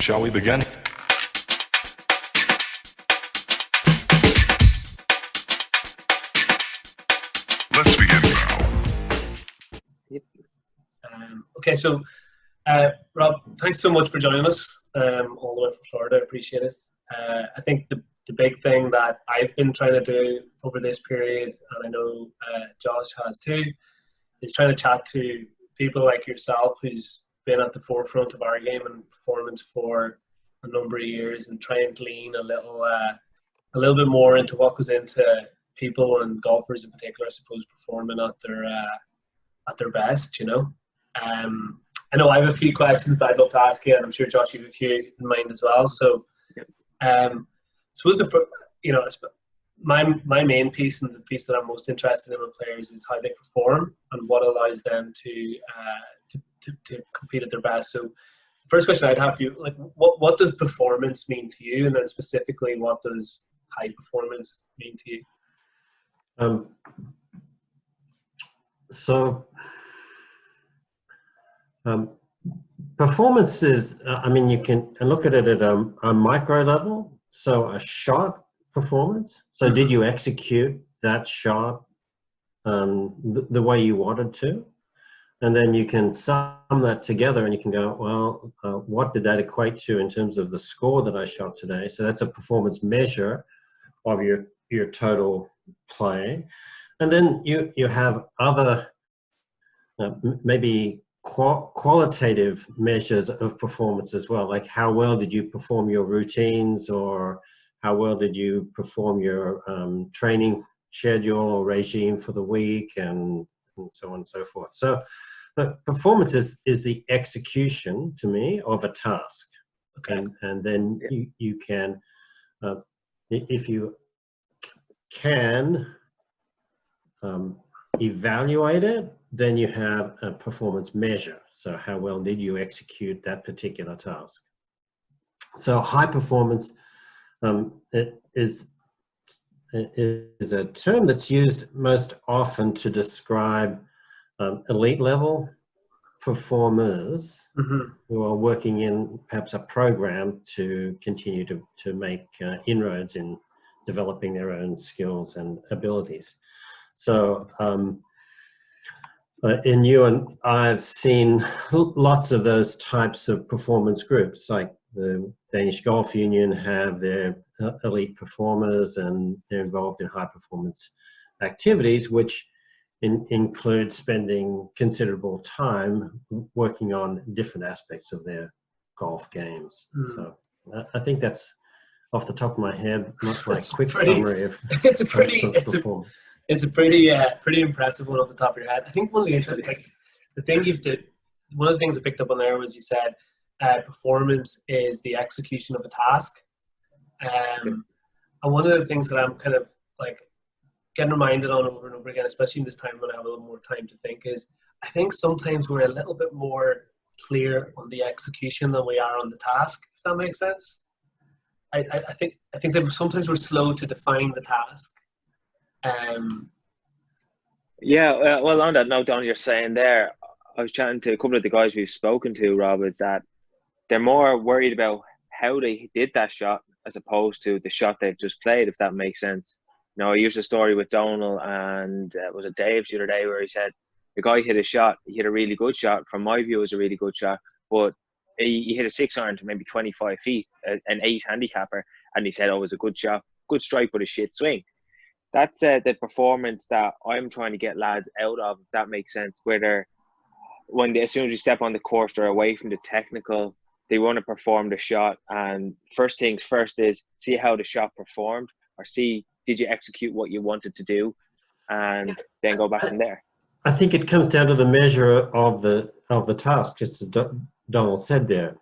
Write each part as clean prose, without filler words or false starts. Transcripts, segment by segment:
Shall we begin? Let's begin now. Okay, so Rob, thanks so much for joining us all the way from Florida. I appreciate it. I think the big thing that I've been trying to do over this period, and I know Josh has too, is trying to chat to people like yourself who's been at the forefront of our game and performance for a number of years, and try and glean a little bit more into what goes into people and golfers in particular, I suppose, performing at their best, you know. I know I have a few questions that I'd love to ask you, and I'm sure Josh, you have a few in mind as well. So, I suppose my main piece, and the piece that I'm most interested in with players, is how they perform and what allows them to compete at their best. So, the first question I'd have for you, like, what does performance mean to you, and then specifically, what does high performance mean to you? Performance is, you can look at it at a micro level. So a shot performance. So did you execute that shot the way you wanted to? And then you can sum that together and you can go, well, what did that equate to in terms of the score that I shot today? So that's a performance measure of your total play. And then you have other maybe qualitative measures of performance as well, like how well did you perform your routines, or how well did you perform your training schedule or regime for the week, and so on and so forth. So performance is the execution, to me, of a task. Okay. And then you can, if you can evaluate it, then you have a performance measure. So how well did you execute that particular task? So high performance it is a term that's used most often to describe elite level performers who are working in perhaps a program to continue to make inroads in developing their own skills and abilities. So in you and I've seen lots of those types of performance groups, like the Danish Golf Union have their elite performers, and they're involved in high performance activities, which include spending considerable time working on different aspects of their golf games. So I think that's off the top of my head, not my quick summary of performance. It's a pretty impressive one off the top of your head. I think one of the interesting, one of the things I picked up on there was you said performance is the execution of a task. And one of the things that I'm kind of like getting reminded on over and over again, especially in this time when I have a little more time to think, is I think sometimes we're a little bit more clear on the execution than we are on the task. Does that make sense? I think that sometimes we're slow to define the task. Well, on that note, Don, you're saying there, I was chatting to a couple of the guys we've spoken to, Rob, is that they're more worried about how they did that shot as opposed to the shot they've just played, if that makes sense. You know, I used a story with Donal and was it Dave the other day, where he said the guy hit a shot, he hit a really good shot. From my view, it was a really good shot, but he hit a 6-iron to maybe 25 feet, an 8 handicapper, and he said, oh, it was a good shot, good strike, but a shit swing. That's the performance that I'm trying to get lads out of, if that makes sense, where as soon as you step on the course, they're away from the technical, they want to perform the shot, and first things first is see how the shot performed, or see, did you execute what you wanted to do, and then go back in there. I think it comes down to the measure of the task, just as Donald said there.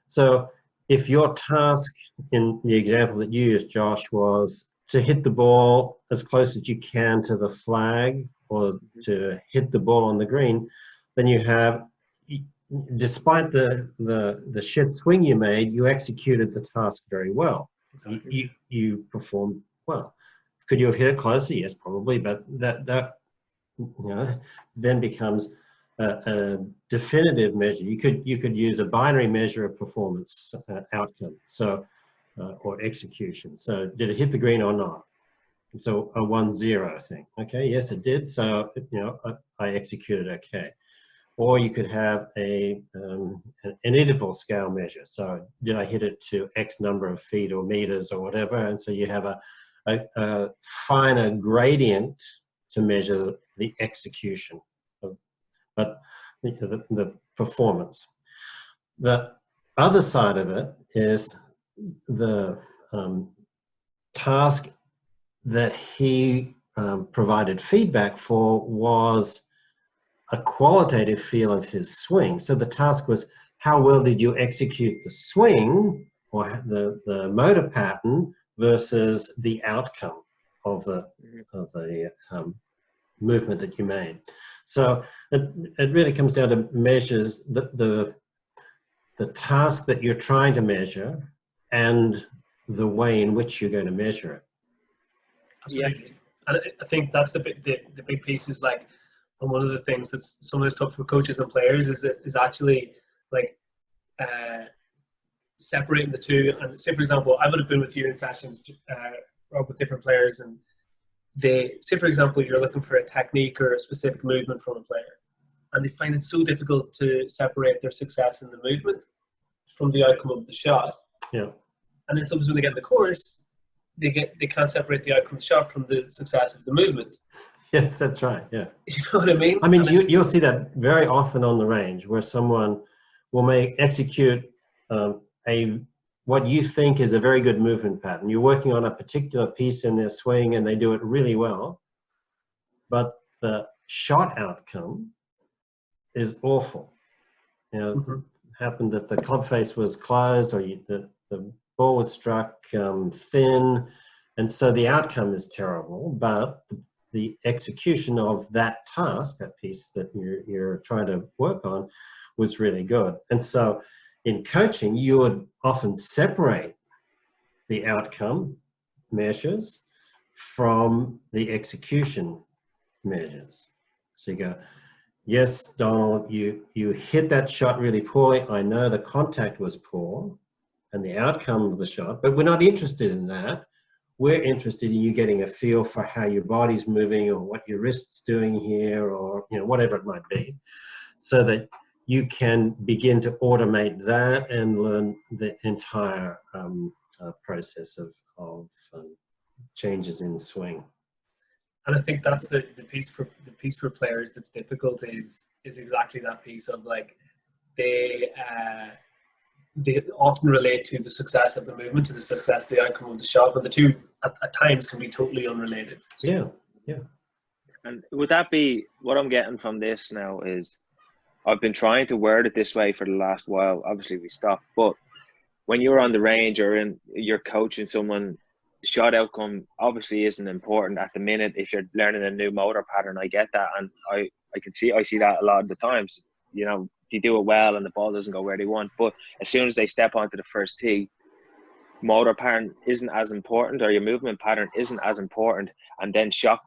So if your task in the example that you used, Josh, was to hit the ball as close as you can to the flag, or to hit the ball on the green, then you have, despite the shit swing you made, you executed the task very well. Exactly. You performed well. Could you have hit it closer? Yes, probably, but that then becomes a definitive measure. You could use a binary measure of performance outcome, so or execution. So did it hit the green or not? So a 1-0 thing. Okay, yes, it did. So I executed okay. Or you could have an interval scale measure. So did I hit it to X number of feet or meters or whatever? And so you have a finer gradient to measure the execution, but the performance. The other side of it is the task that he provided feedback for was a qualitative feel of his swing. So the task was, how well did you execute the swing or the motor pattern versus the outcome of the movement that you made. So it really comes down to measures the task that you're trying to measure and the way in which you're going to measure it. Absolutely. And I think that's the big piece is like, and one of the things that's sometimes tough for coaches and players is actually like separating the two. And say, for example, I would have been with you in sessions with different players, and they say, for example, you're looking for a technique or a specific movement from a player, and they find it so difficult to separate their success in the movement from the outcome of the shot. Yeah. And then sometimes when they get in the course, they can't separate the outcome of the shot from the success of the movement. Yes, that's right. Yeah. You know what I mean? I mean, you'll see that very often on the range where someone will execute what you think is a very good movement pattern. You're working on a particular piece in their swing and they do it really well, but the shot outcome is awful. Happened that the club face was closed, or the ball was struck thin, and so the outcome is terrible, but the execution of that task, that piece that you're trying to work on, was really good. And so in coaching, you would often separate the outcome measures from the execution measures. So you go, yes, Donald, you hit that shot really poorly. I know the contact was poor and the outcome of the shot, but we're not interested in that. We're interested in you getting a feel for how your body's moving or what your wrist's doing here, or whatever it might be, so that you can begin to automate that and learn the entire process of changes in swing. And I think that's the piece for players that's difficult is exactly that piece of like they often relate to the success of the movement, to the success of the outcome of the shot, but the two at times can be totally unrelated. Yeah. And would that be what I'm getting from this now is, I've been trying to word it this way for the last while. Obviously we stopped, but when you're on the range or you're coaching someone, shot outcome obviously isn't important at the minute. If you're learning a new motor pattern, I get that, and I see that a lot of the times. They do it well and the ball doesn't go where they want, but as soon as they step onto the first tee, motor pattern isn't as important, or your movement pattern isn't as important, and then shot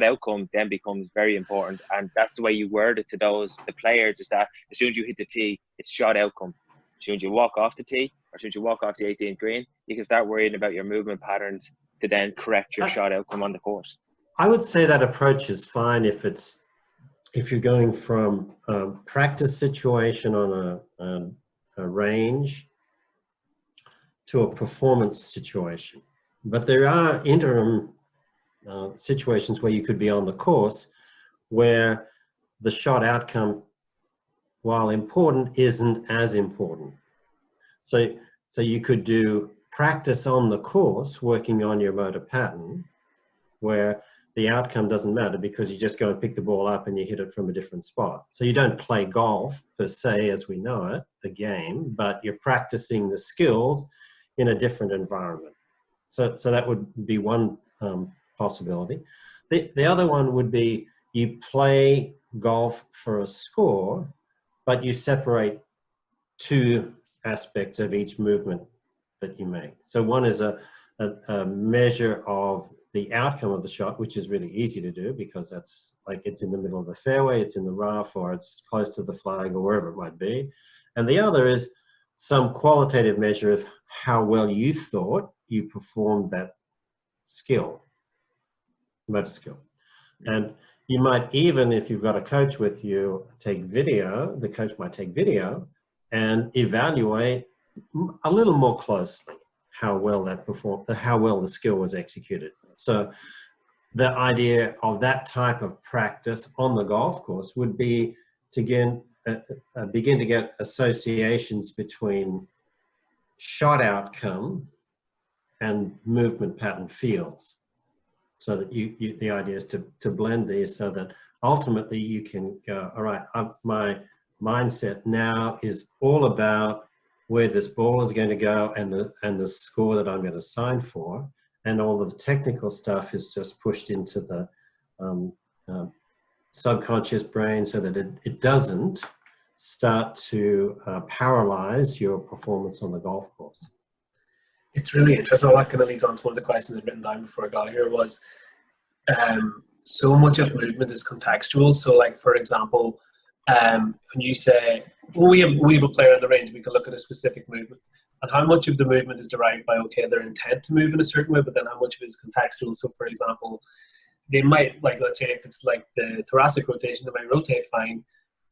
outcome then becomes very important. And that's the way you word it to the players, is that as soon as you hit the tee, it's shot outcome. As soon as you walk off the tee, or as soon as you walk off the 18th green, you can start worrying about your movement patterns to then correct your shot outcome on the course. I would say that approach is fine if you're going from a practice situation on a range to a performance situation. But there are interim situations where you could be on the course where the shot outcome, while important, isn't as important. So you could do practice on the course working on your motor pattern where the outcome doesn't matter because you just go and pick the ball up and you hit it from a different spot. So you don't play golf per se as we know it, the game, but you're practicing the skills in a different environment. So that would be one possibility. The other one would be you play golf for a score, but you separate two aspects of each movement that you make. So one is a a measure of the outcome of the shot, which is really easy to do because that's like it's in the middle of the fairway, it's in the rough, or it's close to the flag or wherever it might be. And the other is some qualitative measure of how well you thought you performed that skill, motor skill. And you might even, if you've got a coach with you, take video, the coach might take video and evaluate a little more closely how well that performed, how well the skill was executed. So the idea of that type of practice on the golf course would be to begin to get associations between shot outcome and movement pattern fields. So that the idea is to blend these so that ultimately you can go, all right, my mindset now is all about where this ball is going to go and the score that I'm going to sign for, and all of the technical stuff is just pushed into the subconscious brain so that it doesn't start to paralyze your performance on the golf course. It's really interesting. Well, that kind of leads on to one of the questions I've written down before I got here was, so much of movement is contextual. So like, for example, when you say, well, we have a player in the range, we can look at a specific movement, and how much of the movement is derived by, okay, their intent to move in a certain way, but then how much of it is contextual. So for example, they might, like, let's say if it's like the thoracic rotation, they might rotate fine,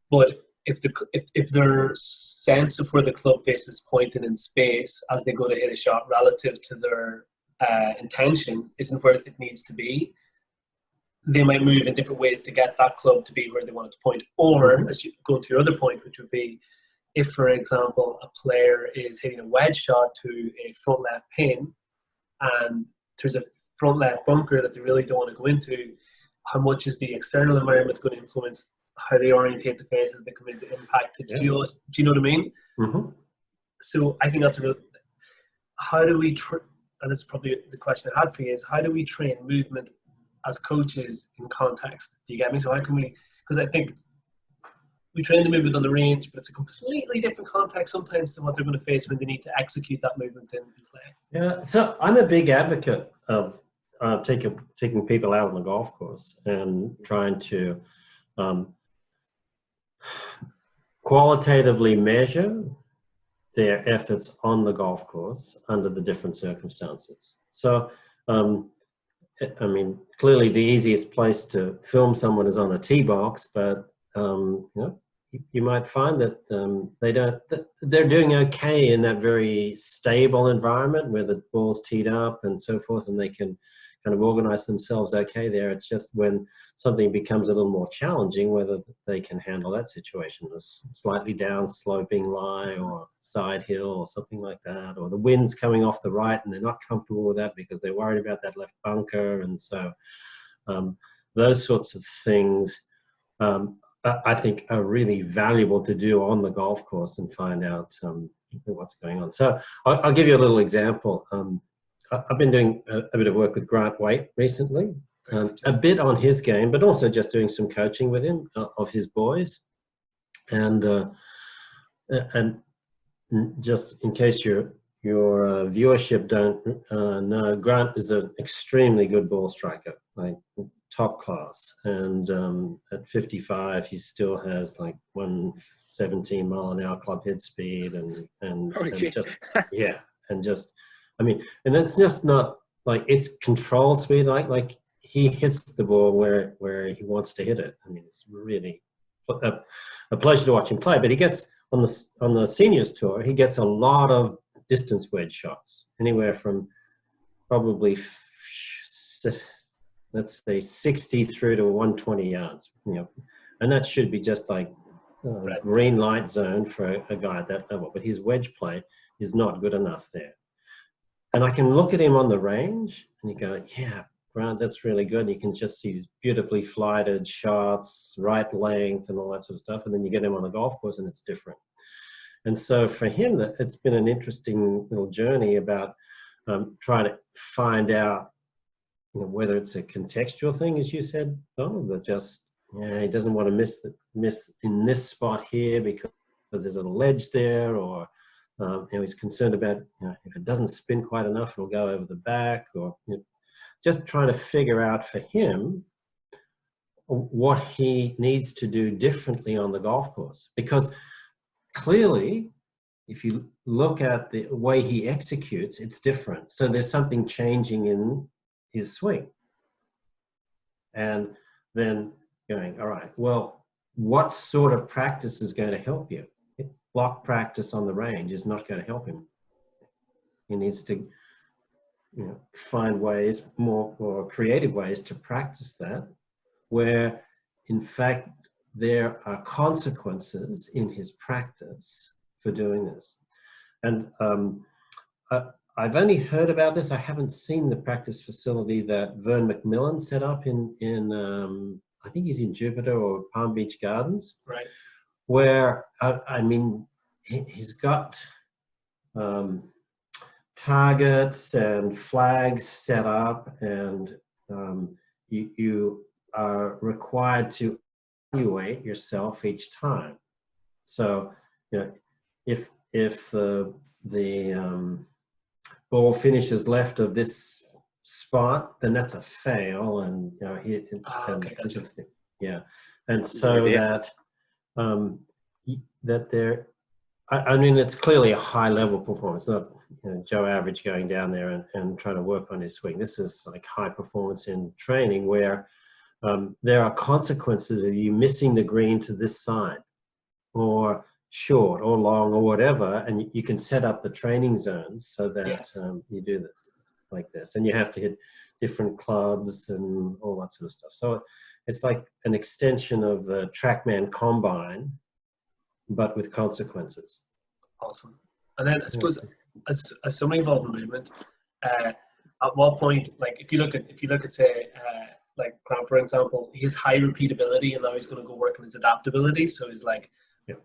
but if their sense of where the club face is pointing in space as they go to hit a shot relative to their intention isn't where it needs to be, they might move in different ways to get that club to be where they want it to point. Or, as you go to your other point, which would be, if, for example, a player is hitting a wedge shot to a front left pin and there's a front left bunker that they really don't want to go into, how much is the external environment going to influence how they orientate the face as they come into impact? Do you know what I mean? Mm-hmm. So I think that's a real, how do we, and it's probably the question I had for you, is how do we train movement as coaches in context? Do you get me? So how can we, because I think we train the movement on the range, but it's a completely different context sometimes to what they're going to face when they need to execute that movement in play. Yeah, so I'm a big advocate of taking people out on the golf course and trying to qualitatively measure their efforts on the golf course under the different circumstances. So, I mean, clearly the easiest place to film someone is on a tee box, but you know, you might find that they're doing okay in that very stable environment where the ball's teed up and so forth, and they can kind of organize themselves okay there. It's just when something becomes a little more challenging, whether they can handle that situation, a slightly down sloping lie or side hill or something like that, or the wind's coming off the right and they're not comfortable with that because they're worried about that left bunker. And so those sorts of things I think are really valuable to do on the golf course and find out what's going on. So I'll give you a little example. I've been doing a bit of work with Grant Waite recently, a bit on his game, but also just doing some coaching with him of his boys. And just in case your viewership don't know, Grant is an extremely good ball striker, like top class. And at 55, he still has like 117 mile an hour club head speed, and just yeah, and just. I mean, and it's just not like it's controlled speed. Like he hits the ball where he wants to hit it. I mean, it's really a pleasure to watch him play. But he gets on the seniors tour, he gets a lot of distance wedge shots, anywhere from probably let's say 60 through to 120 yards. You know, and that should be just like green light zone for a guy at that level. But his wedge play is not good enough there. And I can look at him on the range and you go, yeah, Grant, that's really good. And you can just see these beautifully flighted shots, right length and all that sort of stuff. And then you get him on the golf course and it's different. And so for him, it's been an interesting little journey about trying to find out, you know, whether it's a contextual thing, as you said, Donald, but just, he doesn't want to miss in this spot here because there's a ledge there, or He's concerned about, if it doesn't spin quite enough, it'll go over the back, or just trying to figure out for him what he needs to do differently on the golf course. Because clearly, if you look at the way he executes, it's different. So there's something changing in his swing. And then going, all right, well, what sort of practice is going to help you? Block practice on the range is not going to help him. He needs to find ways, more creative ways to practice that, where in fact there are consequences in his practice for doing this. And I've only heard about this. I haven't seen the practice facility that Vern McMillan set up in I think he's in Jupiter or Palm Beach Gardens, Right. where I mean, he's got targets and flags set up, and you are required to evaluate yourself each time. So, if the ball finishes left of this spot, then that's a fail, and Gotcha. yeah, and so that there. I mean, it's clearly a high-level performance, not Joe Average going down there and trying to work on his swing. This is like high performance in training, where there are consequences of you missing the green to this side, or short or long or whatever, and you can set up the training zones so that Yes. you do that like this, and you have to hit different clubs and all that sort of stuff. So it's like an extension of the TrackMan Combine, but with consequences. Awesome. And then I suppose as somebody involved in movement, at what point, like if you look at say like Grant, for example, he has high repeatability, and now he's going to go work on his adaptability. So he's like,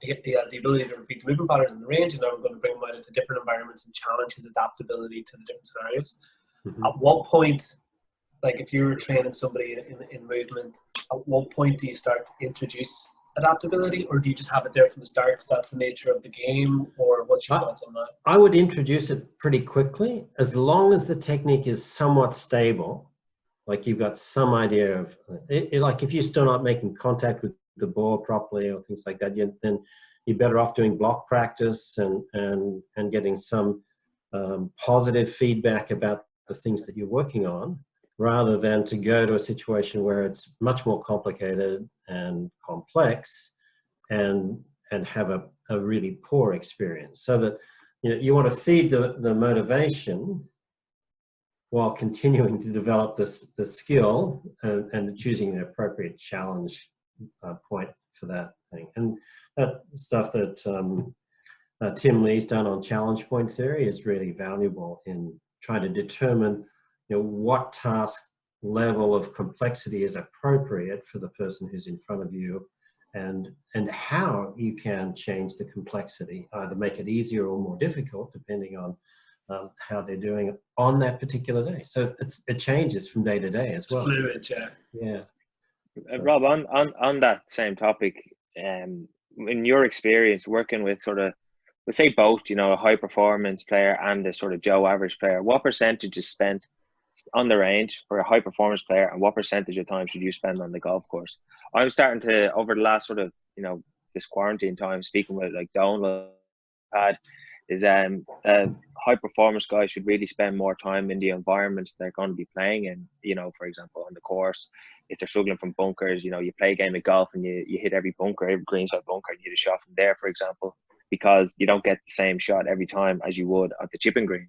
he has the ability to repeat the movement pattern in the range, and now we're going to bring him out into different environments and challenge his adaptability to the different scenarios. Mm-hmm. At what point, like if you were training somebody in movement, at what point do you start to introduce adaptability, or do you just have it there from the start because that's the nature of the game, or what's your thoughts on that? I would introduce it pretty quickly, as long as the technique is somewhat stable, like you've got some idea of it, like if you're still not making contact with the ball properly or things like that, then you're better off doing block practice and getting some positive feedback about the things that you're working on, rather than to go to a situation where it's much more complicated and complex and have a really poor experience. So that you want to feed the motivation while continuing to develop the skill and choosing the appropriate challenge point for that thing. And that stuff that Tim Lee's done on challenge point theory is really valuable in trying to determine what task level of complexity is appropriate for the person who's in front of you, and how you can change the complexity, either make it easier or more difficult depending on how they're doing it on that particular day. So it changes from day to day as well. It's fluid, yeah. Rob, on that same topic, in your experience working with sort of, let's say both, a high performance player and a sort of Joe Average player, what percentage is spent on the range for a high performance player, and what percentage of time should you spend on the golf course? I'm starting to, over the last sort of, this quarantine time, speaking with like Donald had, is high performance guys should really spend more time in the environments they're going to be playing in. For example, on the course, if they're struggling from bunkers, you play a game of golf and you hit every bunker, every greenside bunker, and you hit a shot from there, for example, because you don't get the same shot every time as you would at the chipping green,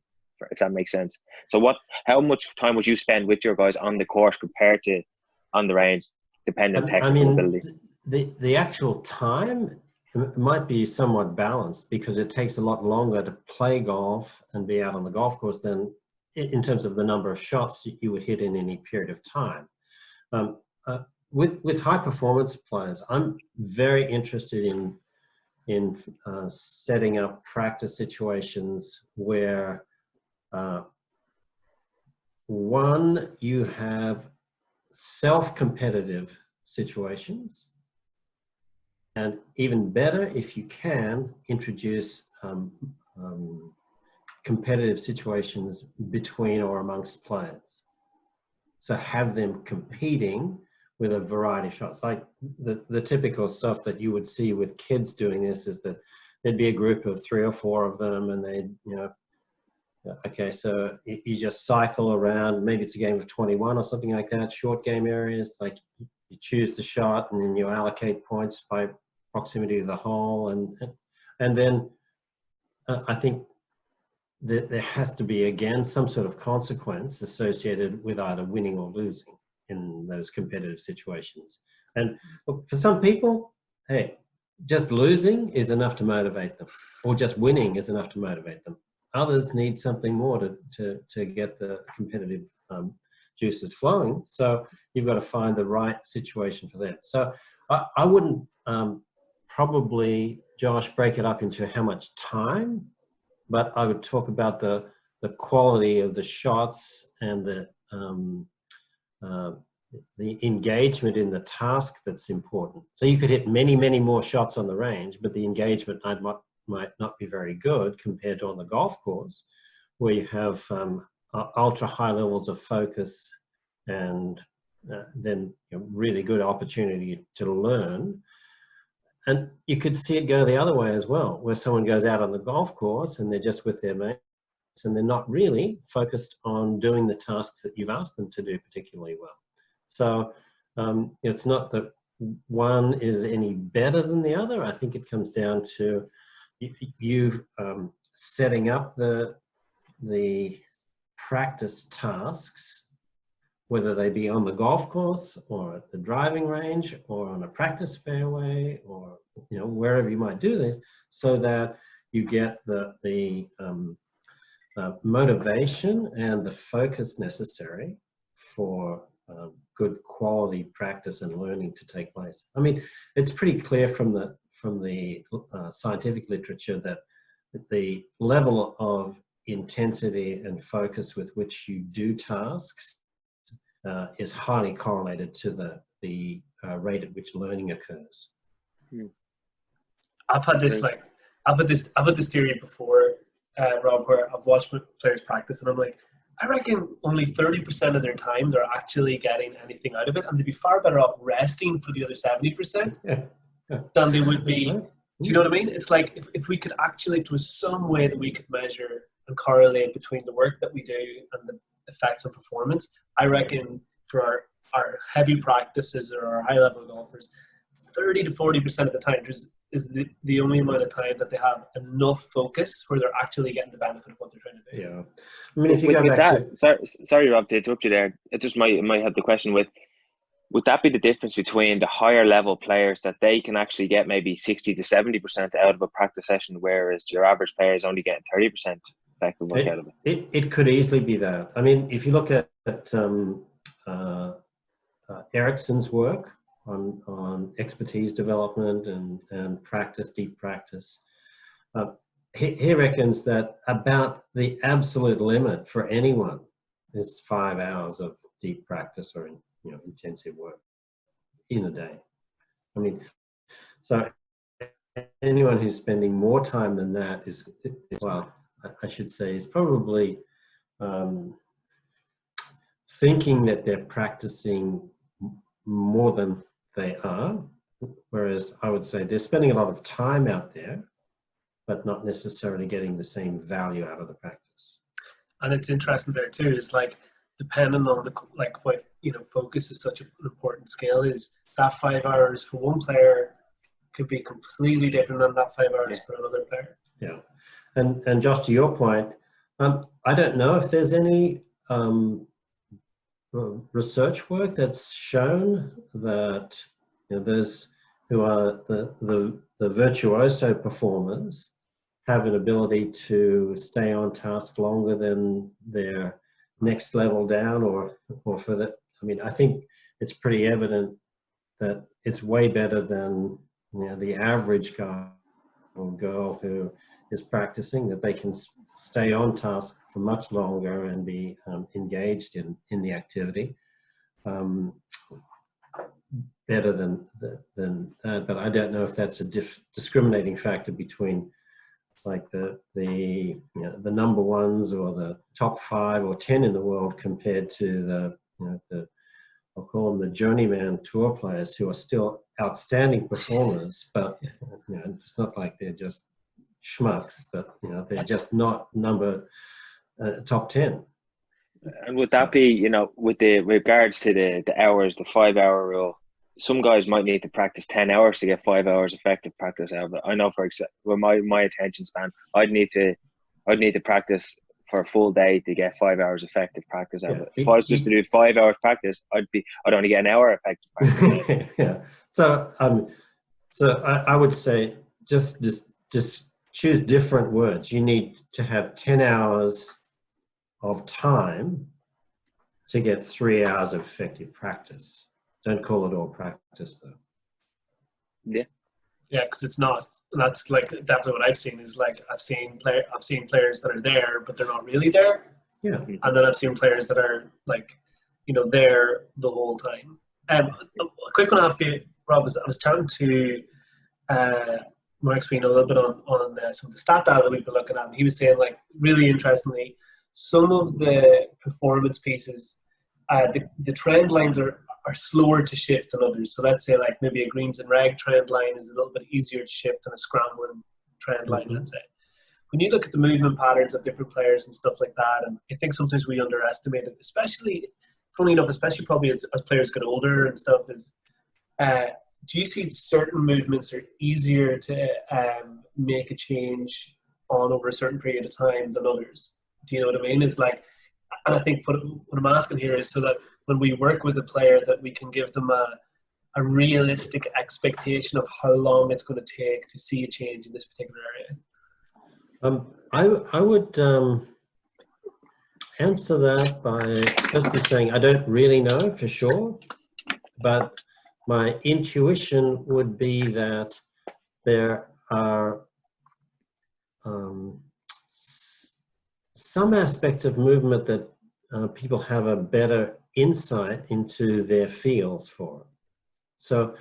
if that makes sense. So how much time would you spend with your guys on the course compared to on the range, depending on technical ability? The actual time might be somewhat balanced, because it takes a lot longer to play golf and be out on the golf course than in terms of the number of shots you would hit in any period of time. With high performance players, I'm very interested in setting up practice situations where one, you have self-competitive situations, and even better if you can introduce competitive situations between or amongst players. So have them competing with a variety of shots. Like the typical stuff that you would see with kids doing this is that there'd be a group of 3 or 4 of them, and they'd, you know, okay, so you just cycle around, maybe it's a game of 21 or something like that, short game areas, like you choose the shot and then you allocate points by proximity to the hole. And then I think that there has to be, again, some sort of consequence associated with either winning or losing in those competitive situations. And look, for some people, hey, just losing is enough to motivate them, or just winning is enough to motivate them. Others need something more to get the competitive juices flowing. So you've got to find the right situation for them. So I wouldn't probably, Josh, break it up into how much time, but I would talk about the quality of the shots and the engagement in the task that's important. So you could hit many, many more shots on the range, but the engagement might not be very good compared to on the golf course, where you have ultra high levels of focus and then, you know, really good opportunity to learn. And you could see it go the other way as well, where someone goes out on the golf course and they're just with their mates and they're not really focused on doing the tasks that you've asked them to do particularly well. So it's not that one is any better than the other. I think it comes down to you setting up the practice tasks, whether they be on the golf course or at the driving range or on a practice fairway or, you know, wherever you might do this, so that you get the motivation and the focus necessary for good quality practice and learning to take place. I mean, it's pretty clear from the scientific literature that the level of intensity and focus with which you do tasks is highly correlated to the rate at which learning occurs. I've had this theory before, Rob, where I've watched players practice, and I'm like, I reckon only 30% of their time they're actually getting anything out of it, and they'd be far better off resting for the other 70% than they would be. Do you know what I mean? It's like if we could actually, there was some way that we could measure and correlate between the work that we do and the effects on performance, I reckon for our heavy practices or our high level golfers, 30 to 40% of the time is the only amount of time that they have enough focus where they're actually getting the benefit of what they're trying to do. Yeah. I mean, if you go back to... Sorry, Rob, to interrupt you there. It just might have the question with, would that be the difference between the higher level players, that they can actually get maybe 60 to 70% out of a practice session, whereas your average player is only getting 30% effective work out of it? It could easily be that. I mean, if you look at Ericsson's work on expertise development and practice, deep practice, he reckons that about the absolute limit for anyone is 5 hours of deep practice or intensive work in a day. I mean, so anyone who's spending more time than that is well, I should say, is probably thinking that they're practicing more than they are, whereas I would say they're spending a lot of time out there, but not necessarily getting the same value out of the practice. And it's interesting there too, is like, depending on what focus is such an important skill, is that 5 hours for one player could be completely different than that 5 hours for another player. Yeah, and Josh, to your point, I don't know if there's any research work that's shown that those who are the virtuoso performers have an ability to stay on task longer than their next level down, or for that. I mean, I think it's pretty evident that it's way better than the average guy or girl who is practicing, that they can stay on task for much longer and be engaged in the activity better than that. But I don't know if that's a discriminating factor between like the number ones or the top 5 or 10 in the world compared to the I'll call them the journeyman tour players who are still outstanding performers, but it's not like they're just schmucks, but they're just not number top 10. And would that be, with the regards to the hours, the 5-hour rule? Some guys might need to practice 10 hours to get 5 hours effective practice out of it. I know, for example, with my attention span, I'd need to practice for a full day to get 5 hours effective practice out of it. If I was just to do 5 hours practice, I'd only get an hour effective practice. Yeah. So I would say just choose different words. You need to have 10 hours of time to get 3 hours of effective practice. Don't call it all practice, though. Yeah. Yeah, because it's not. And that's like definitely what I've seen is like I've seen players that are there, but they're not really there. Yeah. And then I've seen players that are like, there the whole time. A quick one after you, Rob, I was chatting to Mark Sween a little bit on some of the stat data that we've been looking at, and he was saying, like, really interestingly, some of the performance pieces, the trend lines are slower to shift than others. So let's say like maybe a greens and reg trend line is a little bit easier to shift than a scrambling trend line, let's say. When you look at the movement patterns of different players and stuff like that, and I think sometimes we underestimate it, especially, funny enough, especially probably as players get older and stuff, is do you see certain movements are easier to make a change on over a certain period of time than others? Do you know what I mean? It's like, and I think what I'm asking here is so that when we work with a player that we can give them a realistic expectation of how long it's going to take to see a change in this particular area. I would answer that by just saying I don't really know for sure, but my intuition would be that there are some aspects of movement that people have a better insight into their feels for. So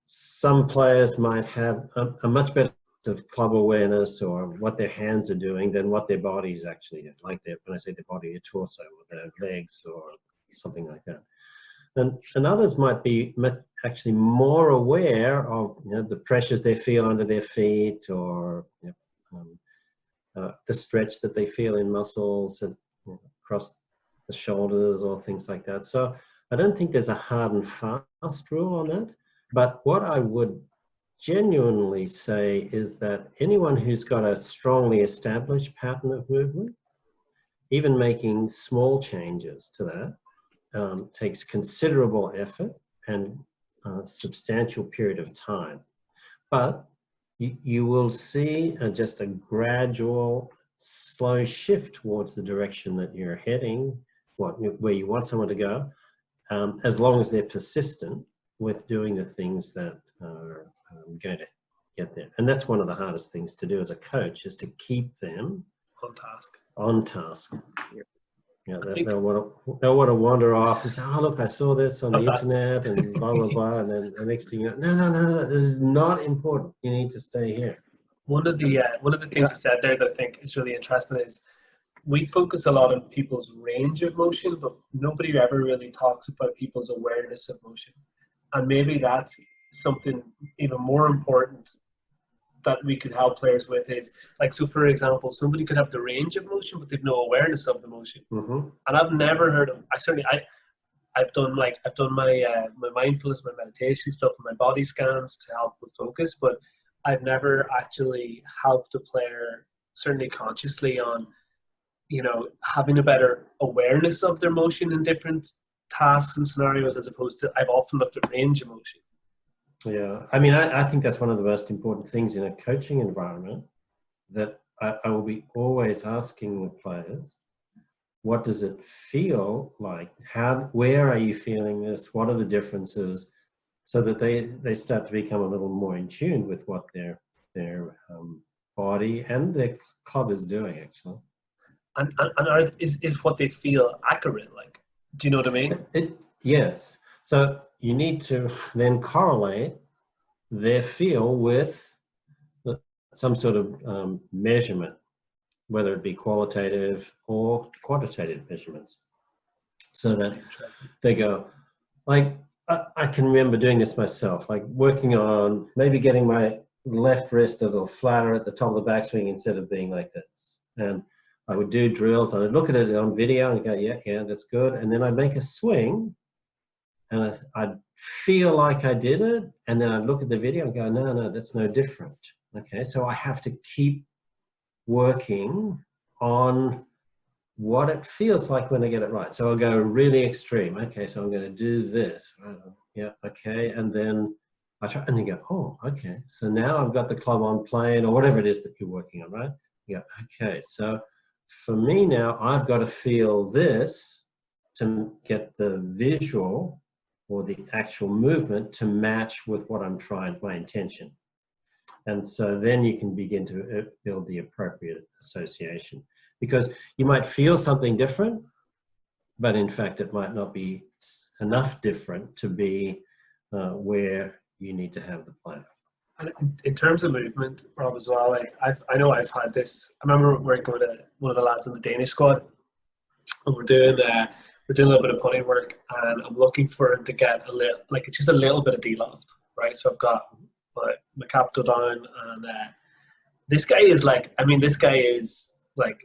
some players might have a much better of club awareness or what their hands are doing than what their bodies actually do. Like when I say their body, their torso or their legs or something like that. And others might be actually more aware of the pressures they feel under their feet or the stretch that they feel in muscles and across the shoulders or things like that. So I don't think there's a hard and fast rule on that. But what I would genuinely say is that anyone who's got a strongly established pattern of movement, even making small changes to that, takes considerable effort and a substantial period of time. But you will see just a gradual, slow shift towards the direction that you're heading, where you want someone to go, as long as they're persistent with doing the things that are going to get there. And that's one of the hardest things to do as a coach, is to keep them on task. They'll want to wander off and say, oh, look, I saw this on the internet and blah, blah, blah. And then the next thing you know, no, this is not important. You need to stay here. One of the things you said there that I think is really interesting is we focus a lot on people's range of motion, but nobody ever really talks about people's awareness of motion. And maybe that's something even more important that we could help players with is, like, so for example, somebody could have the range of motion, but they've no awareness of the motion. Mm-hmm. And I've never heard of, I've done my mindfulness, my meditation stuff, and my body scans to help with focus, but I've never actually helped a player, certainly consciously, on, having a better awareness of their motion in different tasks and scenarios, as opposed to, I've often looked at range of motion. Yeah, I mean, I think that's one of the most important things in a coaching environment, that I will be always asking the players, what does it feel like? Where are you feeling this? What are the differences? So that they start to become a little more in tune with what their body and their club is doing, actually. And is what they feel accurate? Like, do you know what I mean? Yes. So you need to then correlate their feel with some sort of measurement, whether it be qualitative or quantitative measurements, so that they go, like, I can remember doing this myself, like working on maybe getting my left wrist a little flatter at the top of the backswing instead of being like this. And I would do drills, and I'd look at it on video and go, yeah, that's good. And then I'd make a swing, and I'd feel like I did it, and then I'd look at the video and go, no, that's no different. Okay, so I have to keep working on what it feels like when I get it right. So I'll go really extreme. Okay, so I'm going to do this. Yeah, okay, and then I try, and then go, oh, okay. So now I've got the club on plane, or whatever it is that you're working on, right? Yeah, okay. So for me now, I've got to feel this to get the visual or the actual movement to match with what I'm trying, my intention. And so then you can begin to build the appropriate association, because you might feel something different, but in fact it might not be enough different to be where you need to have the plan. And in terms of movement, Rob, as well, like I know I've had this. I remember working with one of the lads in the Danish squad, and we're doing a little bit of putting work, and I'm looking for him to get just a little bit of D-loft, right? So I've got my capital down, and this guy is like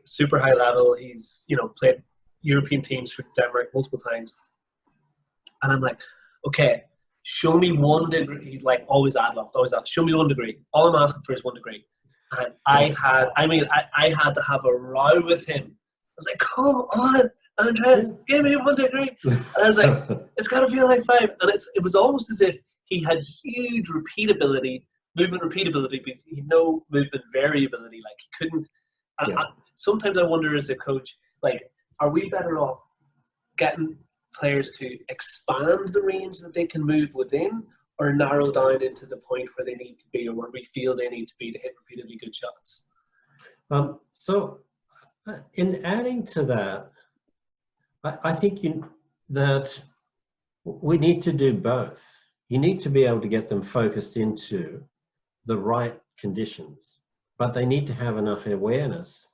super high level. He's played European teams for Denmark multiple times, and I'm like, okay, show me 1 degree. He's like, always add loft, always add. Show me 1 degree. All I'm asking for is 1 degree. And I had to have a row with him. I was like, come on, Andreas, give me 1 degree. And I was like, it's got to feel like 5. And it was almost as if he had huge movement repeatability, but he had no movement variability. Like he couldn't. Sometimes I wonder as a coach, like, are we better off getting players to expand the range that they can move within, or narrow down into the point where they need to be, or where we feel they need to be to hit repeatedly good shots? So in adding to that, I think that we need to do both. You need to be able to get them focused into the right conditions, but they need to have enough awareness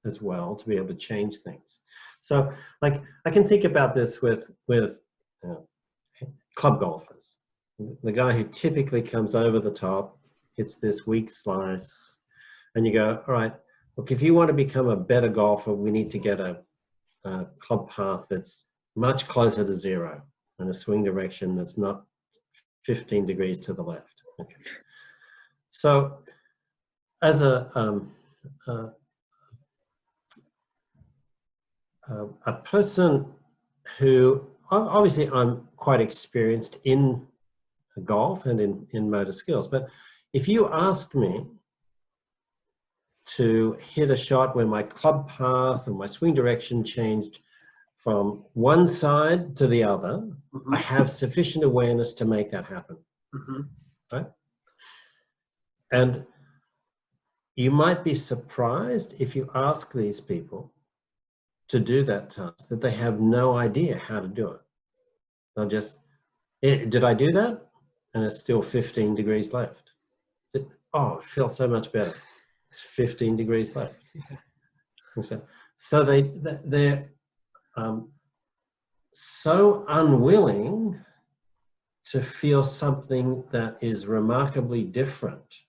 as well to be able to change things. So, like, I can think about this with club golfers. The guy who typically comes over the top, hits this weak slice, and you go, all right, look, if you want to become a better golfer, we need to get a club path that's much closer to 0 and a swing direction that's not 15 degrees to the left. Okay. So, as a person who, obviously I'm quite experienced in golf and in motor skills, but if you ask me to hit a shot where my club path or my swing direction changed from one side to the other, I have sufficient awareness to make that happen, right? And you might be surprised if you ask these people to do that task, that they have no idea how to do it. They'll just, did I do that? And it's still 15 degrees left. It feels so much better. It's 15 degrees left. So they're so unwilling to feel something that is remarkably different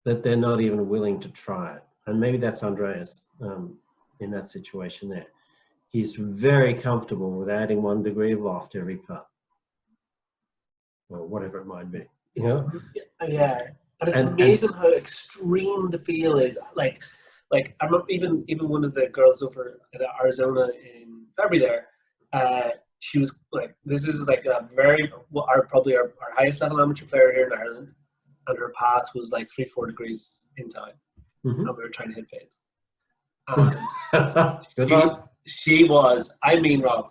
that they're not even willing to try it. And maybe that's Andreas in that situation there. He's very comfortable with adding 1 degree of loft every putt, or whatever it might be. You know? Yeah, and it's amazing how extreme the feel is. Like I remember even one of the girls over at Arizona in February there. She was like, this is like probably our highest level amateur player here in Ireland, and her path was like 3-4 degrees in time, and we were trying to hit fades. She was, I mean, Rob,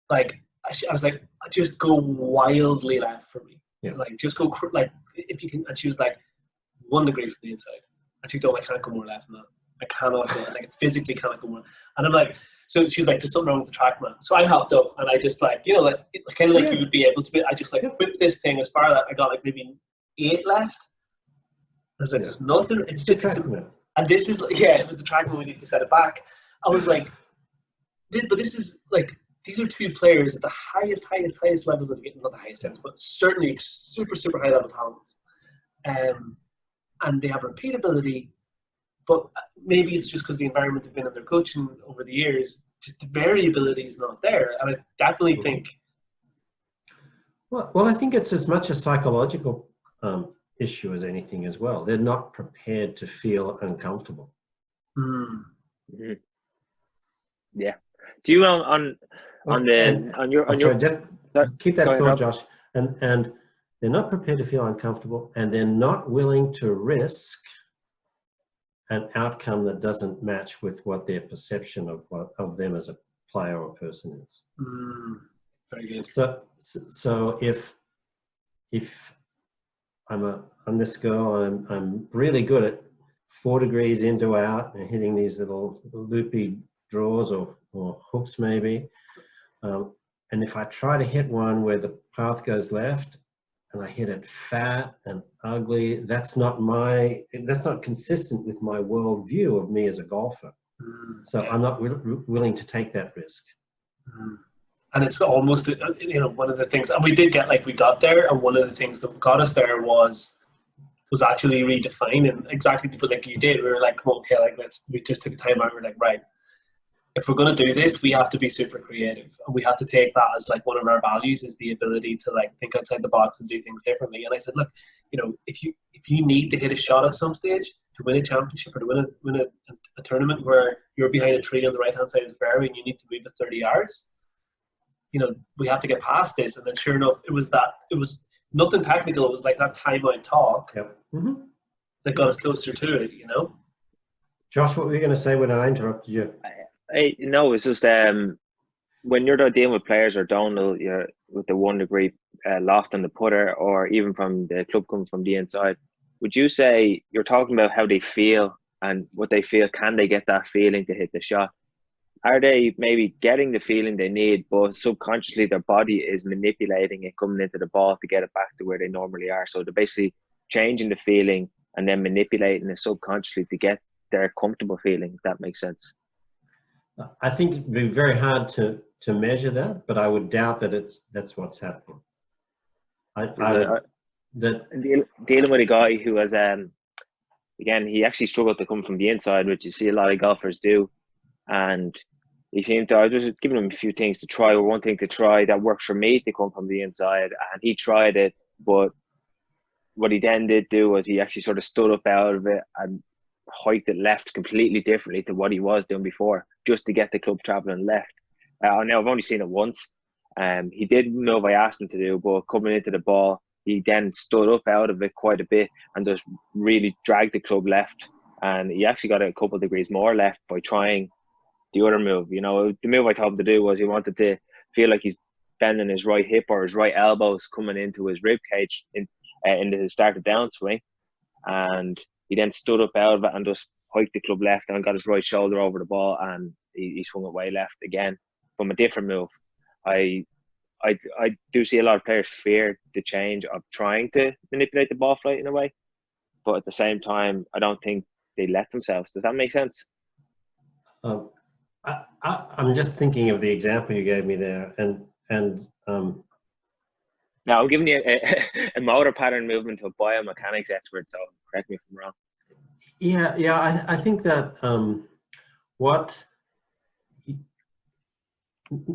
like I was like, just go wildly left for me. Yeah. Like just go like if you can. And she was like 1 degree from the inside. And she told me I can't go more left than that. I cannot go. Like I physically cannot go more. And I'm like, so she's like, there's something wrong with the track, man. So I hopped up and I just like, you know, like kind of like you would be able to be. I just like whipped this thing as far that I got like maybe 8 left. was like, Yeah. there's nothing. It's The just, track wheel. and this is yeah, it was the track when we need to set it back. I was like, but this is like these are two players at the highest levels of the game, not the highest levels, but certainly super high level talent. And they have repeatability, but maybe it's just because the environment they've been in their coaching over the years, just the variability is not there. And I definitely think. Well, I think it's as much a psychological issue as anything as well. They're not prepared to feel uncomfortable. Mm-hmm. Yeah. Do you on your sorry, just keep that thought, ahead, Josh. And they're not prepared to feel uncomfortable, and they're not willing to risk an outcome that doesn't match with what their perception of them as a player or person is. Very good. So if I'm this girl and I'm really good at 4 degrees into out and hitting these little loopy draws or hooks maybe, and if I try to hit one where the path goes left and I hit it fat and ugly, that's not consistent with my worldview of me as a golfer. So I'm not willing to take that risk. And it's almost, one of the things, and we got there, and one of the things that got us there was actually redefining exactly like you did. We were like, okay, we just took a time out. We're like, right, if we're going to do this, we have to be super creative, and we have to take that as like one of our values is the ability to like think outside the box and do things differently. And I said, look, if you need to hit a shot at some stage to win a championship or to win a tournament where you're behind a tree on the right hand side of the fairway and you need to move it 30 yards, we have to get past this. And then sure enough, it was nothing technical. It was like that timeout talk that got us closer to it, Josh, what were you going to say when I interrupted you? No, it's just when you're dealing with players or down with the 1 degree loft on the putter, or even from the club coming from the inside, would you say you're talking about how they feel and what they feel? Can they get that feeling to hit the shot? Are they maybe getting the feeling they need, but subconsciously their body is manipulating it coming into the ball to get it back to where they normally are? So they're basically changing the feeling and then manipulating it subconsciously to get their comfortable feeling, if that makes sense. I think it'd be very hard to measure that, but I would doubt that that's what's happening. Dealing with a guy who has, again, he actually struggled to come from the inside, which you see a lot of golfers do. And he seemed to, I was just giving him a few things to try, or one thing to try that works for me to come from the inside. And he tried it, but what he then did do was he actually sort of stood up out of it and hiked it left completely differently to what he was doing before, just to get the club traveling left. Now I've only seen it once. He did move I asked him to do, but coming into the ball, he then stood up out of it quite a bit and just really dragged the club left. And he actually got a couple of degrees more left by trying the other move. The move I told him to do was he wanted to feel like he's bending his right hip or his right elbows coming into his rib cage into the start of downswing. And he then stood up out of it and just hiked the club left and got his right shoulder over the ball, and he swung it way left again from a different move. I do see a lot of players fear the change of trying to manipulate the ball flight in a way, but at the same time, I don't think they let themselves. Does that make sense? I'm just thinking of the example you gave me there, and now I'm giving you a motor pattern movement to a biomechanics expert, so correct me if I'm wrong. Yeah. I think that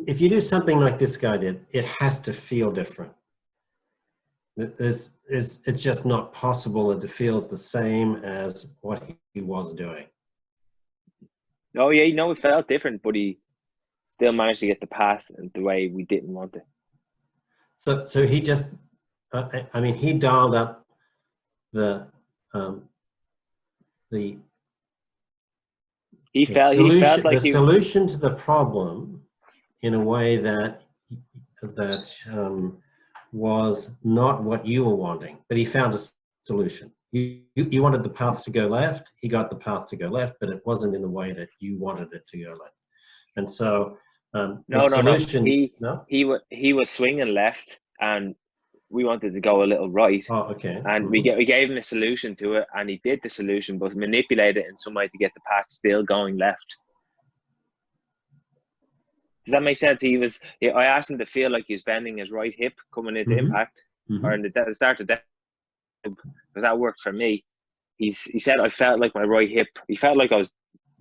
if you do something like this guy did, it has to feel different. It's just not possible that it feels the same as what he was doing. Oh yeah, it felt different, but he still managed to get the pass in the way we didn't want it. So he just, he dialed up the solution to the problem in a way that was not what you were wanting, but he found a solution. You wanted the path to go left, he got the path to go left, but it wasn't in the way that you wanted it to go left. And so He was swinging left, and we wanted to go a little right. Oh, okay. And we gave him a solution to it, and he did the solution, but manipulated it in some way to get the path still going left. Does that make sense? I asked him to feel like he's bending his right hip coming into impact, or in the start of that, because that worked for me. He said, I felt like my right hip, he felt like I was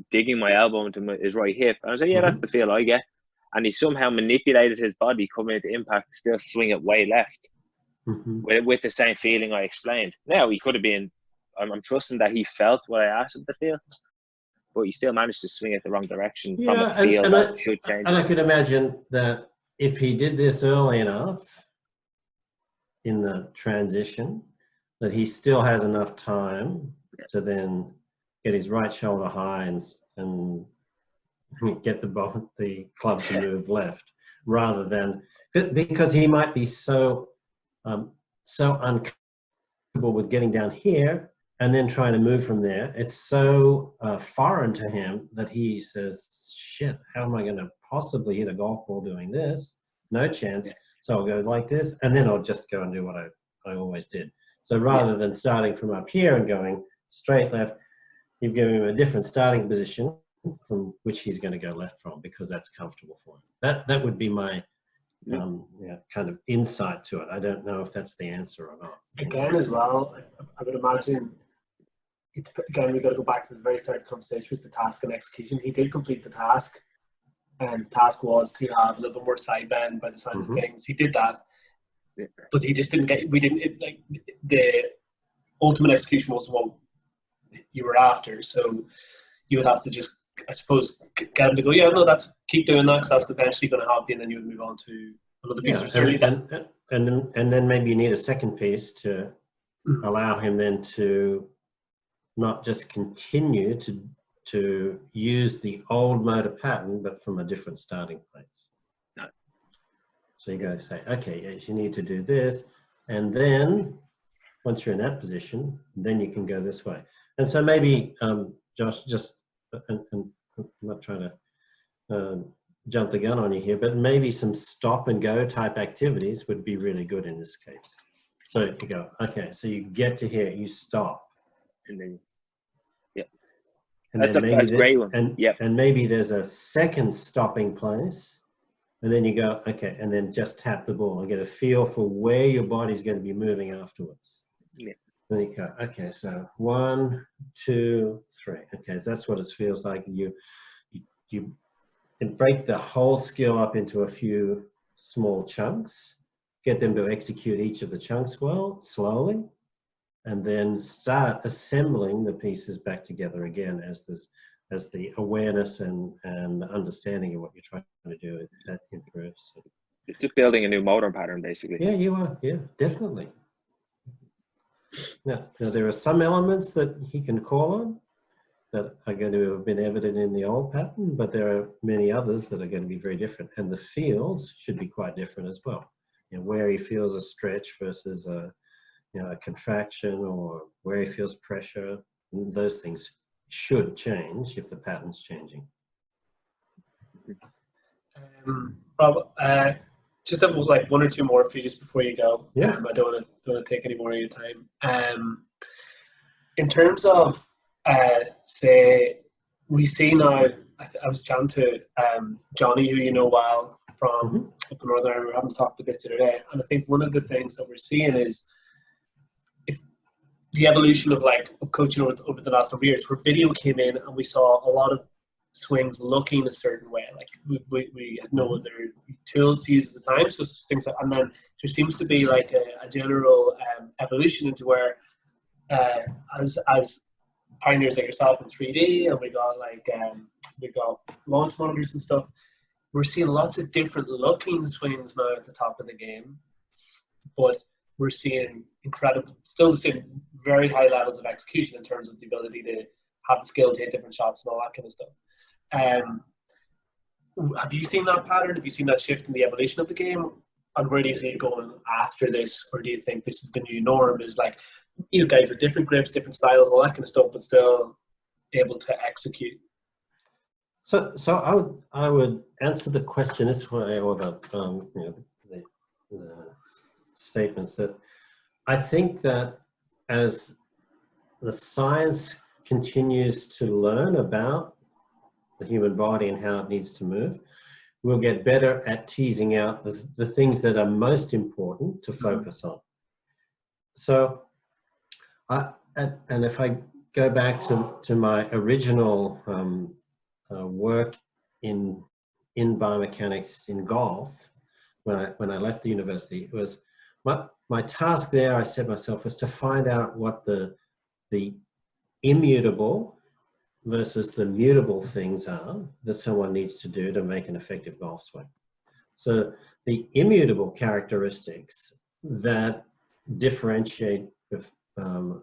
digging my elbow into his right hip. And I was like, yeah, that's the feel I get. And he somehow manipulated his body coming into impact to still swing it way left with the same feeling I explained. Now, he could have been, I'm trusting that he felt what I asked him to feel, but he still managed to swing it the wrong direction from a feel that should change. And I could imagine that if he did this early enough in the transition, that he still has enough time to then get his right shoulder high and get the club to move left, rather than, because he might be so uncomfortable with getting down here and then trying to move from there. It's so foreign to him that he says, shit, how am I going to possibly hit a golf ball doing this? No chance. So I'll go like this, and then I'll just go and do what I always did. So rather than starting from up here and going straight left, you've given him a different starting position from which he's going to go left from, because that's comfortable for him. That would be my kind of insight to it. I don't know if that's the answer or not. Again, as well, I would imagine, again, we've got to go back to the very start of the conversation, was the task and execution. He did complete the task, and the task was to have a little bit more side bend by the signs of things. He did that. But he just didn't get, the ultimate execution was what you were after. So you would have to just, I suppose, get him to go, yeah, no, keep doing that, because that's potentially going to help you, and then you would move on to another piece. And then maybe you need a second piece to allow him then to not just continue to use the old motor pattern, but from a different starting place. So you go say, okay, yes, you need to do this. And then once you're in that position, then you can go this way. And so maybe, Josh, just, and I'm not trying to jump the gun on you here, but maybe some stop and go type activities would be really good in this case. So you go, okay, so you get to here, you stop. And then, and that's then a great one. And maybe there's a second stopping place. And then you go, okay, and then just tap the ball and get a feel for where your body's going to be moving afterwards. Yeah. Then you go, okay, so 1, 2, 3. Okay, so that's what it feels like. You break the whole skill up into a few small chunks, get them to execute each of the chunks well, slowly, and then start assembling the pieces back together again as the awareness and understanding of what you're trying to do that improves. It's just building a new motor pattern, basically. Yeah, you are. Yeah, definitely. Now, there are some elements that he can call on that are going to have been evident in the old pattern, but there are many others that are going to be very different, and the feels should be quite different as well. Where he feels a stretch versus a contraction, or where he feels pressure, those things should change if the pattern's changing. Rob, just have like one or two more for you just before you go. Yeah. I don't want to take any more of your time. In terms of, say, we see now, I was chatting to Johnny, who you know well from up in Northern Ireland. We haven't talked about this today, and I think one of the things that we're seeing is the evolution of coaching over the last number of years, where video came in and we saw a lot of swings looking a certain way. Like we had no other tools to use at the time, so things like, and then there seems to be like a general evolution into where as pioneers like yourself in 3D, and we got launch monitors and stuff, we're seeing lots of different looking swings now at the top of the game, but we're seeing still the same very high levels of execution in terms of the ability to have the skill to hit different shots and all that kind of stuff. Have you seen that pattern? Have you seen that shift in the evolution of the game? And where do you see it going after this? Or do you think this is the new norm? Is guys with different grips, different styles, all that kind of stuff, but still able to execute? So I would answer the question this way, or the statements that I think that as the science continues to learn about the human body and how it needs to move, we'll get better at teasing out the things that are most important to focus on. So, and if I go back to my original work in biomechanics in golf, when I left the university, it was my task there, I set myself, was to find out what the immutable versus the mutable things are that someone needs to do to make an effective golf swing. So the immutable characteristics that differentiate the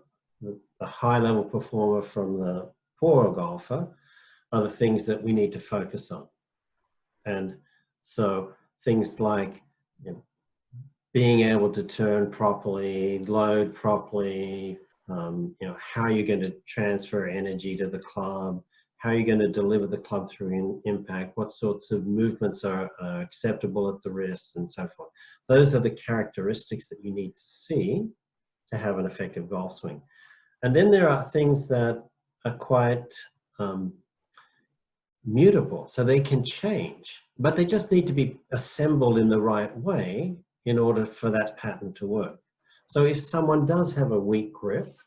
high-level performer from the poorer golfer are the things that we need to focus on. And so things like, you know, being able to turn properly, load properly, you know, how you're going to transfer energy to the club, how you're going to deliver the club through impact, what sorts of movements are acceptable at the wrist, and so forth. Those are the characteristics that you need to see to have an effective golf swing. And then there are things that are quite mutable, so they can change, but they just need to be assembled in the right way in order for that pattern to work. So if someone does have a weak grip,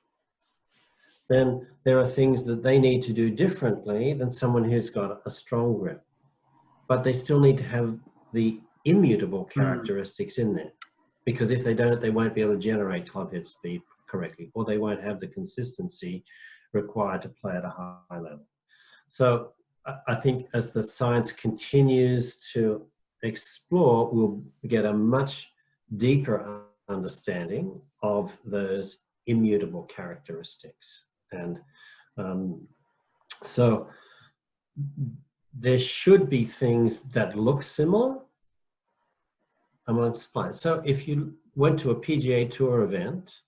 then there are things that they need to do differently than someone who's got a strong grip. But they still need to have the immutable characteristics in there, because if they don't, they won't be able to generate club head speed correctly, or they won't have the consistency required to play at a high level. So I think as the science continues to explore, we'll get a much deeper understanding of those immutable characteristics. And so there should be things that look similar amongst players. So if you went to a PGA Tour event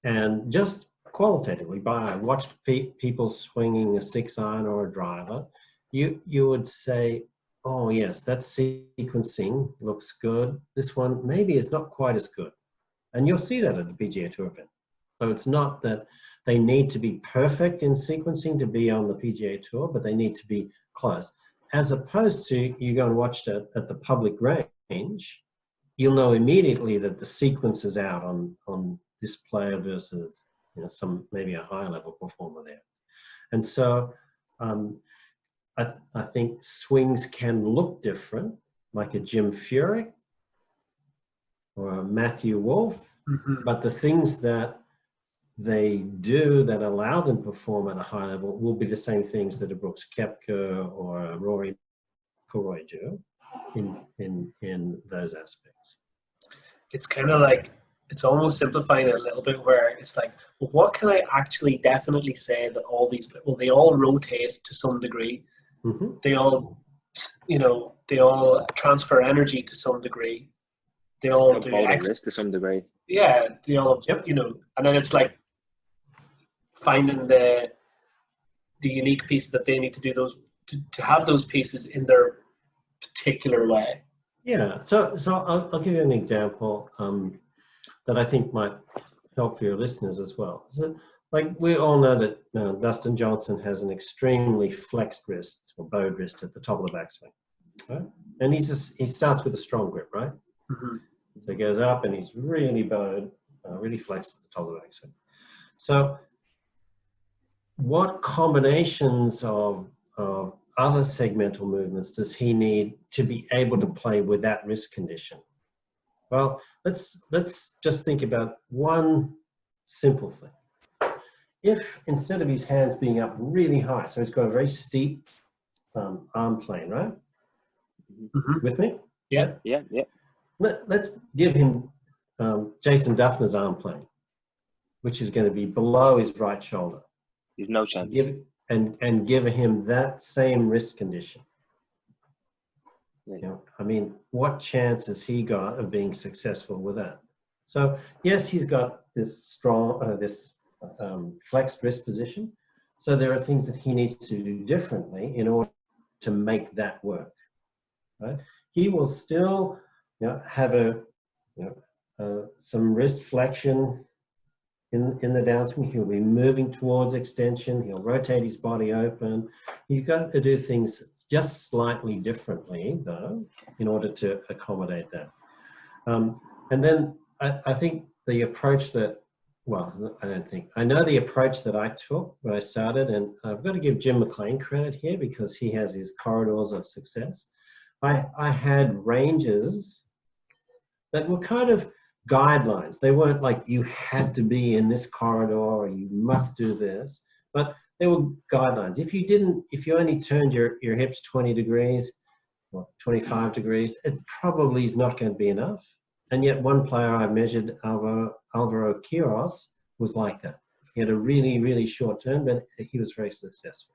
and just qualitatively watched people swinging a 6-iron or a driver, you would say, oh yes, that sequencing looks good. This one maybe is not quite as good. And you'll see that at the PGA Tour event. So it's not that they need to be perfect in sequencing to be on the PGA Tour, but they need to be close. As opposed to, you go and watch it at the public range, you'll know immediately that the sequence is out on this player versus, you know, maybe a higher level performer there. And so I think swings can look different, like a Jim Furyk or a Matthew Wolff, but the things that they do that allow them to perform at a high level will be the same things that a Brooks Koepka or a Rory McIlroy do in those aspects. It's kind of like, it's almost simplifying it a little bit, where it's like, well, what can I actually definitely say that all these, well, they all rotate to some degree. They all, you know, they all transfer energy to some degree. They all do to some degree. Yeah, they all, you know, and then it's like finding the unique piece that they need to do those to have those pieces in their particular way. Yeah. So I'll give you an example that I think might help for your listeners as well. So, like, we all know that Dustin Johnson has an extremely flexed wrist or bowed wrist at the top of the backswing, right? And he starts with a strong grip, right? So he goes up and he's really bowed, really flexed at the top of the backswing. So what combinations of other segmental movements does he need to be able to play with that wrist condition? Well, let's just think about one simple thing. If instead of his hands being up really high, so he's got a very steep arm plane, right? With me? Yeah. Let's give him Jason Duffner's arm plane, which is going to be below his right shoulder. There's no chance. And give him that same wrist condition. You know, I mean, what chance has he got of being successful with that? So yes, he's got this strong, flexed wrist position. So there are things that he needs to do differently in order to make that work. Right? He will still, you know, have a some wrist flexion in the downswing. He'll be moving towards extension. He'll rotate his body open. He's got to do things just slightly differently, though, in order to accommodate that. And then I think the approach that, well, I know the approach that I took when I started, and I've got to give Jim McLean credit here because he has his corridors of success. I had ranges that were kind of guidelines. They weren't like you had to be in this corridor or you must do this, but they were guidelines. If you only turned your hips 20 degrees or 25 degrees, it probably is not going to be enough. And yet one player I measured, Alvaro Quiros, was like that. He had a really, really short turn, but he was very successful.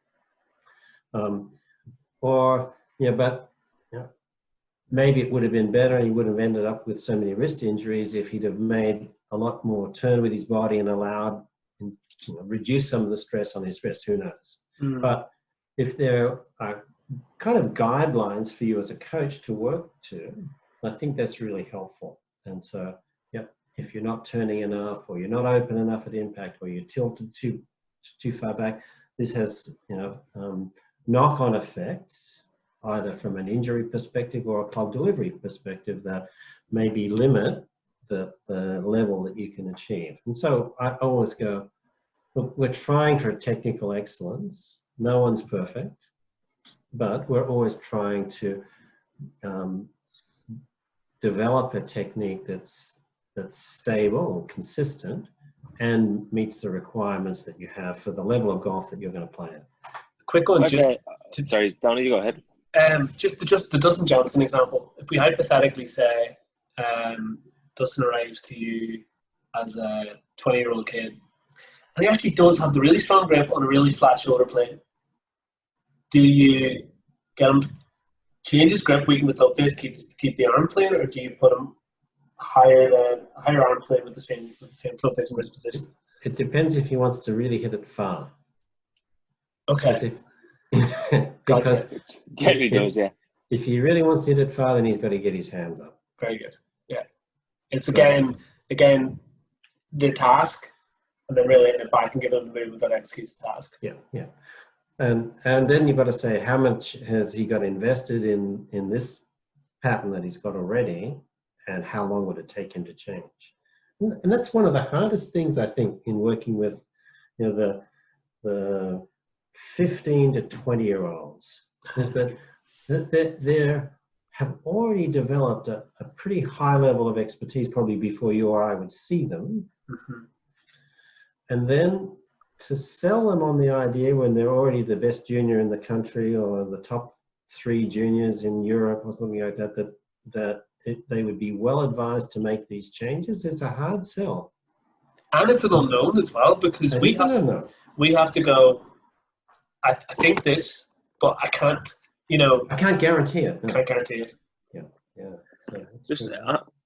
Maybe it would have been better and he would have ended up with so many wrist injuries if he'd have made a lot more turn with his body and allowed, reduce some of the stress on his wrist, who knows. But if there are kind of guidelines for you as a coach to work to, I think that's really helpful. And so, if you're not turning enough or you're not open enough at impact or you're tilted too far back, this has, knock-on effects, either from an injury perspective or a club delivery perspective that maybe limit the level that you can achieve. And so I always go, look, we're trying for technical excellence. No one's perfect, but we're always trying to develop a technique that's stable or consistent and meets the requirements that you have for the level of golf that you're going to play at. Quick one, okay. Sorry, Donnie, you go ahead. Just the Dustin Johnson example. If we hypothetically say Dustin arrives to you as a 20-year-old kid, and he actually does have the really strong grip on a really flat shoulder plane, do you get him to change his grip, weaken the toe face, keep the arm plane, or do you put him higher arm plane with the same club face and wrist position? It depends if he wants to really hit it far. Okay. Because if he really wants to hit it far, then he's got to get his hands up. Very good. Yeah. It's again the task, and then relaying it back and giving him the move that executes the task. Yeah. And then you've got to say how much has he got invested in this pattern that he's got already, and how long would it take him to change? And that's one of the hardest things, I think, in working with the 15 to 20-year-olds, is that they have already developed a pretty high level of expertise, probably before you or I would see them. Mm-hmm. And then to sell them on the idea when they're already the best junior in the country or the top 3 juniors in Europe or something like that they would be well advised to make these changes, is a hard sell. And it's an unknown as well, because we have to go, I think this, but I can't, I can't guarantee it. No. Can't guarantee it. Yeah. So just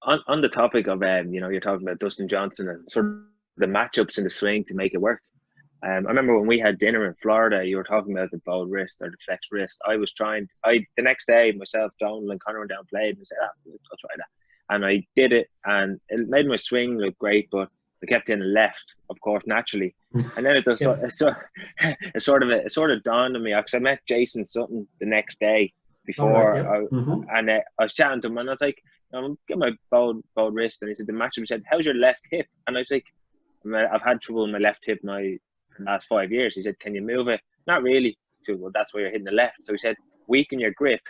on the topic of, you're talking about Dustin Johnson and sort of the matchups in the swing to make it work. I remember when we had dinner in Florida, you were talking about the bowed wrist or the flexed wrist. The next day, myself, Donald and Connor went down and played and said, I'll try that. And I did it, and it made my swing look great, but I kept in the left, of course, naturally. And then it sort of dawned on me, because I met Jason Sutton the next day before, and I was chatting to him, and I was like, I'm getting my bowed wrist, and he said, the matchup, he said, how's your left hip? And I was like, I've had trouble in my left hip now for the last 5 years. He said, can you move it? Not really. So, well, that's why you're hitting the left. So he said, weaken your grip,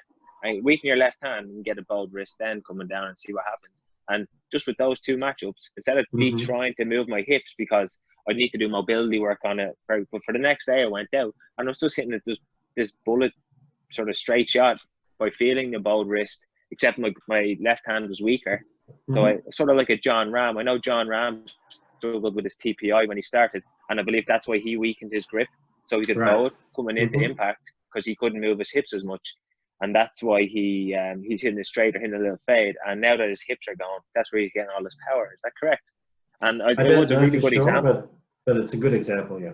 and weaken your left hand, and get a bowed wrist then coming down and see what happens. And just with those 2 matchups, instead of me trying to move my hips because I need to do mobility work on it, but for the next day I went out and I was just hitting this bullet sort of straight shot by feeling the bowed wrist, except my left hand was weaker. So I sort of like a John Ram. I know John Ram struggled with his TPI when he started, and I believe that's why he weakened his grip, so he could bow it coming into impact, because he couldn't move his hips as much. And that's why he's hitting it straight or hitting a little fade. And now that his hips are gone, that's where he's getting all his power. Is that correct? And it was a really good example. But it's a good example, yeah.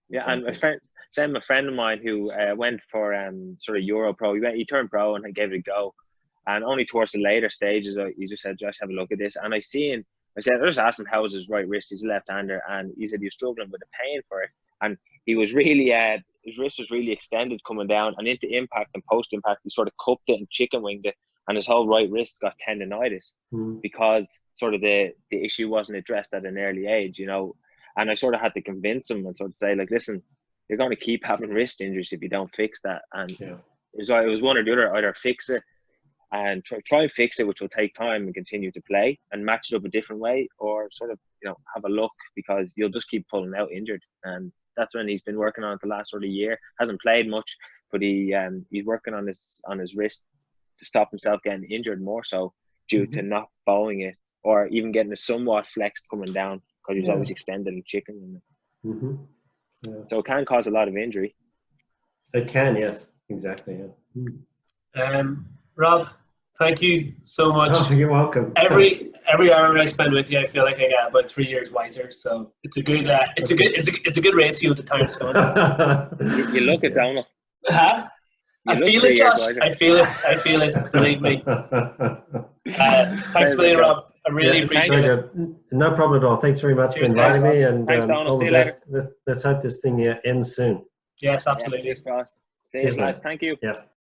Yeah, and a friend of mine who went for sort of Euro Pro. He turned pro and gave it a go. And only towards the later stages, he just said, Josh, have a look at this. And I just asked him how's his right wrist. He's a left-hander, and he said he was struggling with the pain for it. And he was really, his wrist was really extended coming down, and into impact and post-impact, he sort of cupped it and chicken winged it, and his whole right wrist got tendonitis because sort of the issue wasn't addressed at an early age, you know. And I sort of had to convince him and sort of say, like, listen, you're going to keep having wrist injuries if you don't fix that. And it was one or the other, either fix it and try and fix it, which will take time, and continue to play and match it up a different way, or sort of, you know, have a look, because you'll just keep pulling out injured. And that's when he's been working on it the last sort of year. Hasn't played much, but he's working on his wrist to stop himself getting injured more so, due to not bowing it, or even getting it somewhat flexed coming down, because he's always extended and chicken. So it can cause a lot of injury. It can, yes, exactly. Yeah. Rob, thank you so much. Oh, you're welcome. Every hour I spend with you, I feel like I get about 3 years wiser. So it's a good it's a good ratio to time spent. You look at Donald. Huh? I feel it, Josh. I feel it. Believe me. Thanks a million, Rob. I really appreciate it. No problem at all. Thanks very much for inviting me, and thanks, Donald. all the best. Let's hope this thing ends soon. Yes, absolutely. See you, guys. Thank you. Yeah.